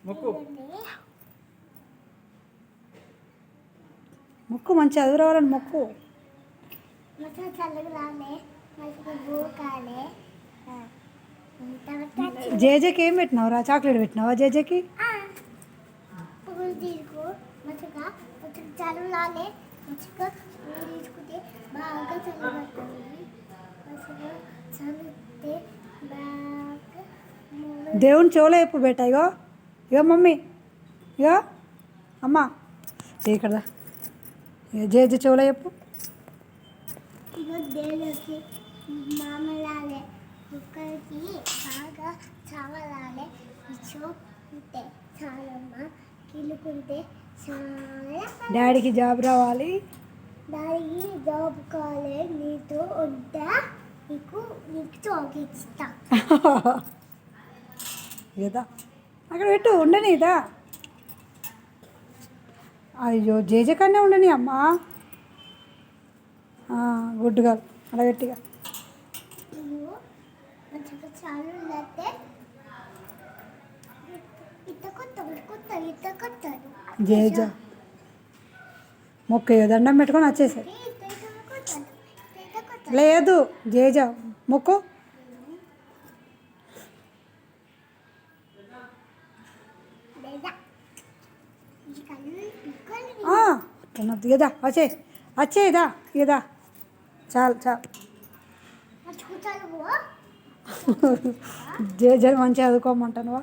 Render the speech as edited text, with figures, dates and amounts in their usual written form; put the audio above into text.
మొక్కు మొక్కు మంచి చదువు రావాలని మొక్కు. జేజేకి ఏం పెట్టినావురా? చాక్లెట్ పెట్టినావా జేజేకి? దేవుని చెవులో ఎప్పుడు పెట్టా? ఇగో ఇగో మమ్మీ, ఇగో అమ్మ ఇక్కడ జేజే చెవులో చెప్పు. ఇగో దేవుడికి మామలాలే కుక్కలకి బాగా చావలాలే ఉంటే చాలమ్మ కిలుకుంటే చాలా. డాడీకి జాబ్ రావాలి. డాడీకి జాబ్ కావాలి. నీతో ఉంటా, నీకు చాక్లెట్ ఇస్తా. ఇదా అక్కడ పెట్టు, ఉండని ఇదా. అయ్యో జేజే కన్నా ఉండని అమ్మా. గుడ్ గర్ల్, అలా గట్టిగా. జేజ మొక్క దండం పెట్టుకొని వచ్చేసాయి. లేదు జేజ మొక్కు. ఇదా వచ్చే వచ్చేదా ఇదా. చాలు చాలు. జేజ మంచిగా చదువుకోమంటానువా.